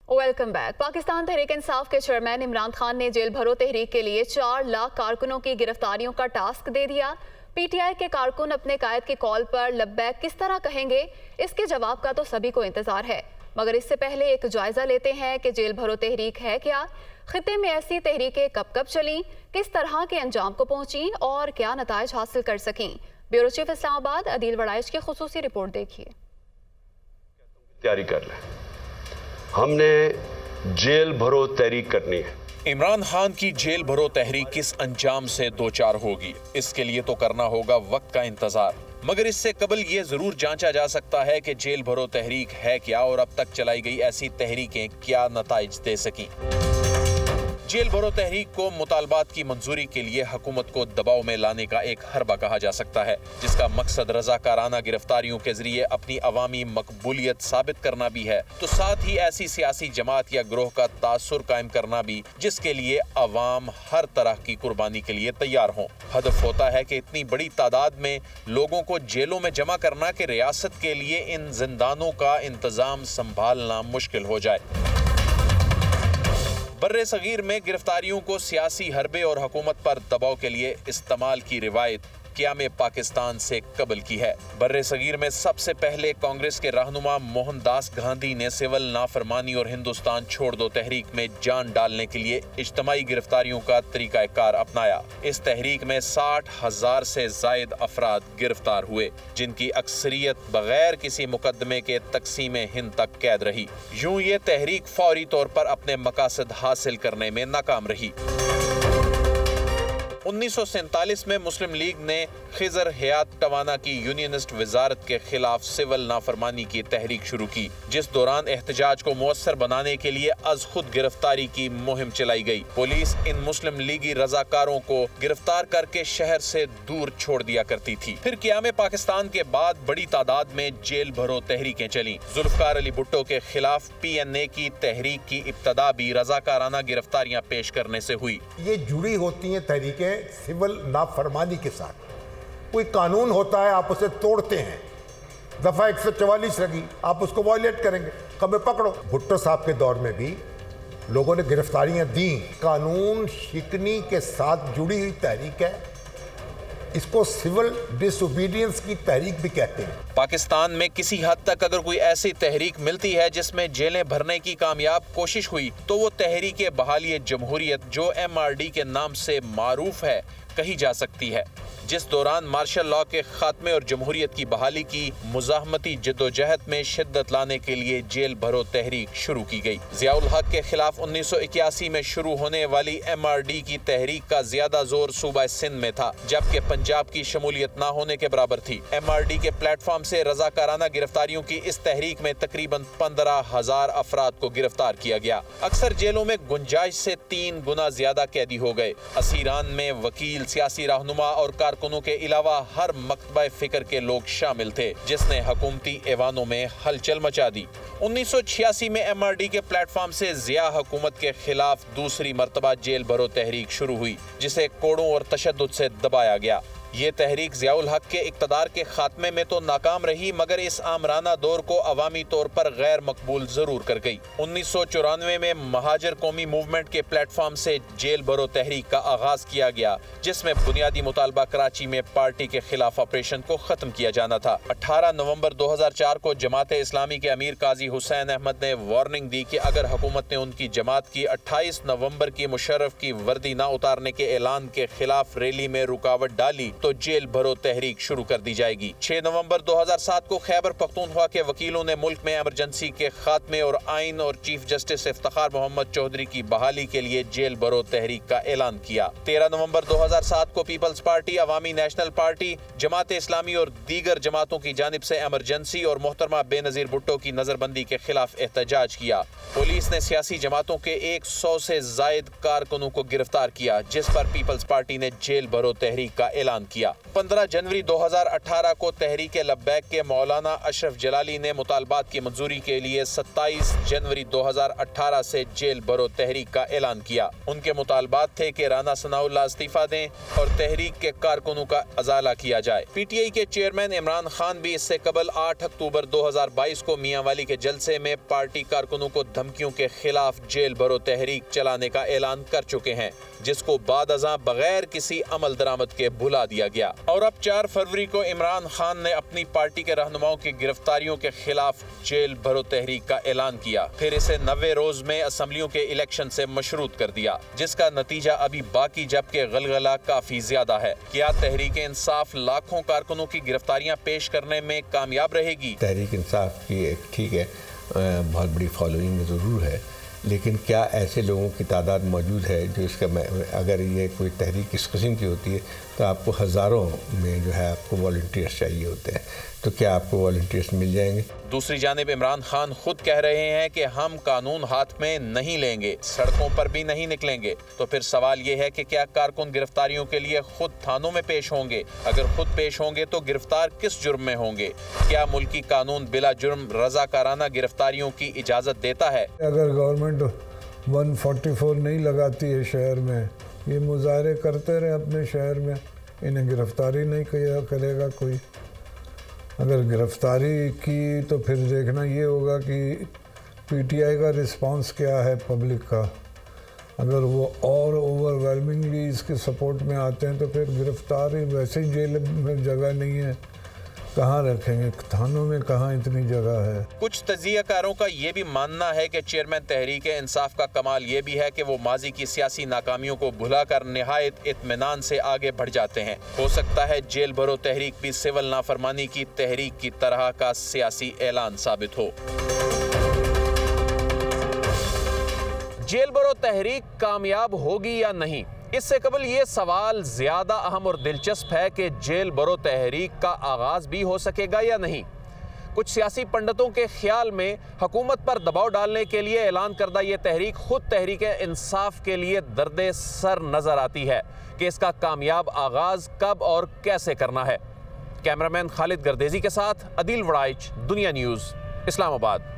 Welcome back. Pakistan Tehreek Insaf के chairman Imran Khan ने jail भरो तहरीक के लिए 4 लाख कारकुनों की गिरफ्तारियों का टास्क दे दिया। पीटीआई के कारकुन अपने कायद की कॉल पर लब्बैक किस तरह कहेंगे, इसके जवाब का तो सभी को इंतजार है, मगर इससे पहले एक जायजा लेते हैं कि जेल भरो तहरीक है क्या, खित्ते में ऐसी तहरीकें कब कब चलीं, किस तरह के अंजाम को पहुंची और क्या नताइज हासिल कर सकें। ब्यूरो चीफ इस्लामाबाद अदील वड़ाइश की खुसूसी रिपोर्ट देखिए। तैयारी कर लें, हमने जेल भरो तहरीक करनी है। इमरान खान की जेल भरो तहरीक किस अंजाम से दो चार होगी, इसके लिए तो करना होगा वक्त का इंतजार, मगर इससे कबल ये जरूर जांचा जा सकता है कि जेल भरो तहरीक है क्या और अब तक चलाई गई ऐसी तहरीकें क्या नताइज दे सकी। जेल भरो तहरीक को मुतालबात की मंजूरी के लिए हुकूमत को दबाव में लाने का एक हरबा कहा जा सकता है, जिसका मकसद रजाकाराना गिरफ्तारियों के जरिए अपनी अवामी मकबूलियत साबित करना भी है, तो साथ ही ऐसी सियासी जमात या ग्रोह का तासुर कायम करना भी जिसके लिए अवाम हर तरह की कुर्बानी के लिए तैयार हों। हदफ होता है कि इतनी बड़ी तादाद में लोगों को जेलों में जमा करना कि रियासत के लिए इन जिंदानों का इंतजाम संभालना मुश्किल हो जाए। बर्रे सगीर में गिरफ्तारियों को सियासी हरबे और हुकूमत पर दबाव के लिए इस्तेमाल की रिवायत क़याम पाकिस्तान से कबल की है। बर्रे सगीर में सबसे पहले कांग्रेस के रहनुमा मोहनदास गांधी ने सिविल नाफरमानी और हिंदुस्तान छोड़ दो तहरीक में जान डालने के लिए इज्तमाई गिरफ्तारियों का तरीकाकार अपनाया। इस तहरीक में 60,000 से जायद अफराद गिरफ्तार हुए, जिनकी अक्सरियत बगैर किसी मुकदमे के तकसीम हिंद तक कैद रही। यूं ये तहरीक फौरी तौर पर अपने मकासद हासिल करने में नाकाम रही। 1947 में मुस्लिम लीग ने खिजर हयात टवाना की यूनियनिस्ट वजारत के खिलाफ सिविल नाफरमानी की तहरीक शुरू की, जिस दौरान एहतजाज को मुअस्सर बनाने के लिए अज खुद गिरफ्तारी की मुहिम चलाई गई। पुलिस इन मुस्लिम लीगी रजाकारों को गिरफ्तार करके शहर से दूर छोड़ दिया करती थी। फिर क़याम पाकिस्तान के बाद बड़ी तादाद में जेल भरो तहरीकें चली। जुल्फकार अली भुट्टो के खिलाफ PNA की तहरीक की इब्तदा भी रजाकाराना गिरफ्तारियां पेश करने से हुई। ये जुड़ी होती हैं तहरीकें सिविल नाफरमानी के साथ। कोई कानून होता है, आप उसे तोड़ते हैं, दफा 144 लगी, आप उसको वायलेट करेंगे, कभी पकड़ो। भुट्टो साहब के दौर में भी लोगों ने गिरफ्तारियां दी। कानून शिकनी के साथ जुड़ी हुई तहरीक है, इसको सिविल डिसोबीडियंस की तहरीक भी कहते हैं। पाकिस्तान में किसी हद तक अगर कोई ऐसी तहरीक मिलती है जिसमें जेलें भरने की कामयाब कोशिश हुई, तो वो तहरीक बहाली जमहूरियत, जो MRD के नाम से मारूफ है, कही जा सकती है, जिस दौरान मार्शल लॉ के खात्मे और जमहूरियत की बहाली की मुजाहमती जद्दोजहद में शिद्दत लाने के लिए जेल भरो तहरीक शुरू की गई। ज़ियाउल हक के खिलाफ 1981 में शुरू होने वाली MRD की तहरीक का ज्यादा जोर सूबा सिंध में था, जबकि पंजाब की शमूलियत ना होने के बराबर थी। MRD के प्लेटफॉर्म से रजाकाराना गिरफ्तारियों की इस तहरीक में तकरीबन 15,000 अफराद को गिरफ्तार किया गया। अक्सर जेलों में गुंजाइश से 3 गुना ज्यादा कैदी हो गए। असीरान में वकील, सियासी रहनुमा और कारकुनों के अलावा हर मकतबा फिक्र के लोग शामिल थे, जिसने हुकूमती ऐवानों में हलचल मचा दी। 1986 में MRD के प्लेटफॉर्म से जिया हुकूमत के खिलाफ दूसरी मरतबा जेल भरो तहरीक शुरू हुई, जिसे कोड़ों और तशद्दुद से दबाया गया। ये तहरीक ज़ियाउल हक के इक़्तिदार के खात्मे में तो नाकाम रही, मगर इस आमराना दौर को अवामी तौर पर गैर मकबूल जरूर कर गई। 1994 में महाजर कौमी मूवमेंट के प्लेटफॉर्म से जेल भरो तहरीक का आगाज किया गया, जिसमें बुनियादी मुतालबा कराची में पार्टी के खिलाफ ऑपरेशन को खत्म किया जाना था। 18 नवंबर 2004 को जमात इस्लामी के अमीर काजी हुसैन अहमद ने वार्निंग दी कि अगर हुकूमत ने उनकी जमात की 28 नवंबर की मुशर्रफ की वर्दी न उतारने के ऐलान के खिलाफ रैली में रुकावट डाली तो जेल भरो तहरीक शुरू कर दी जाएगी। 6 नवंबर 2007 को खैबर पख्तूनख्वा के वकीलों ने मुल्क में इमरजेंसी के खात्मे और आइन और चीफ जस्टिस इफ्तिखार मोहम्मद चौधरी की बहाली के लिए जेल भरो तहरीक का ऐलान किया। 13 नवंबर 2007 को पीपल्स पार्टी, अवामी नेशनल पार्टी, जमात इस्लामी और दीगर जमातों की जानिब से इमरजेंसी और मोहतरमा बेनजीर भुट्टो की नजरबंदी के खिलाफ एहतजाज किया। पुलिस ने सियासी जमातों के 100 से जायद कारकुनों को गिरफ्तार किया, जिस पर पीपल्स पार्टी ने जेल भरो तहरीक का ऐलान किया। किया। 15 जनवरी 2018 को तहरीक लब्बैक के मौलाना अशरफ जलाली ने मुतालबात की मंजूरी के लिए 27 जनवरी 2018 से जेल भरो तहरीक का ऐलान किया। उनके मुतालबात थे कि राना सनाउल्लाह इस्तीफा दें और तहरीक के कारकुनों का अजाला किया जाए। PTI के चेयरमैन इमरान खान भी इससे कबल 8 अक्टूबर 2022 को मियांवाली के जलसे में पार्टी कारकुनों को धमकियों के खिलाफ जेल भरो तहरीक चलाने का ऐलान कर चुके हैं, जिसको बाद अज़ां बगैर किसी अमल दरामद के भुला दिया गया। और अब 4 फरवरी को इमरान खान ने अपनी पार्टी के रहनुमाओं की गिरफ्तारियों के खिलाफ जेल भरो तहरीक का ऐलान किया। फिर इसे 90 रोज में असम्बलियों के इलेक्शन से मशरूत कर दिया, जिसका नतीजा अभी बाकी, जबकि गलगला काफी ज्यादा है। क्या तहरीक इंसाफ लाखों कारकुनों की गिरफ्तारियां पेश करने में कामयाब रहेगी? तहरीक इंसाफ की एक ठीक है, बहुत बड़ी फॉलोइंग जरूर है, लेकिन क्या ऐसे लोगों की तादाद मौजूद है जो इसका, अगर ये कोई तहरीक इस किस्म की होती है तो आपको हज़ारों में जो है आपको वॉलंटियर्स चाहिए होते हैं, तो क्या आपको वॉलंटियर्स मिल जाएंगे? दूसरी जानिब इमरान खान खुद कह रहे हैं कि हम कानून हाथ में नहीं लेंगे, सड़कों पर भी नहीं निकलेंगे। तो फिर सवाल ये है कि क्या कारकुन गिरफ्तारियों के लिए खुद थानों में पेश होंगे? अगर खुद पेश होंगे तो गिरफ्तार किस जुर्म में होंगे? क्या मुल्की कानून बिला जुर्म रजाकाराना गिरफ्तारियों की इजाज़त देता है? अगर गवर्नमेंट 144 नहीं लगाती है शहर में, ये मुजाहरे करते रहे अपने शहर में, इन्हें गिरफ्तारी नहीं करेगा कोई। अगर गिरफ्तारी की तो फिर देखना ये होगा कि PTI का रिस्पांस क्या है पब्लिक का। अगर वो और ओवरवेलमिंगली इसके सपोर्ट में आते हैं तो फिर गिरफ्तारी, वैसे ही जेल में जगह नहीं है, कहाँ रखेंगे, थानों में कहाँ इतनी जगह है। कुछ तजियाकारों का ये भी मानना है कि चेयरमैन तहरीक इंसाफ का कमाल ये भी है कि वो माजी की सियासी नाकामियों को भुलाकर निहायत इत्मीनान से आगे बढ़ जाते हैं। हो सकता है जेल भरो तहरीक भी सिविल नाफरमानी की तहरीक की तरह का सियासी ऐलान साबित हो। जेल भरो तहरीक कामयाब होगी या नहीं, इससे कबल ये सवाल ज्यादा अहम और दिलचस्प है कि जेल भरो तहरीक का आगाज भी हो सकेगा या नहीं। कुछ सियासी पंडितों के ख्याल में हुकूमत पर दबाव डालने के लिए ऐलान करदा ये तहरीक खुद तहरीक इंसाफ के लिए दर्दे सर नजर आती है कि इसका कामयाब आगाज कब और कैसे करना है। कैमरामैन खालिद गर्देजी के साथ अदील वड़ाइच, दुनिया न्यूज़, इस्लामाबाद।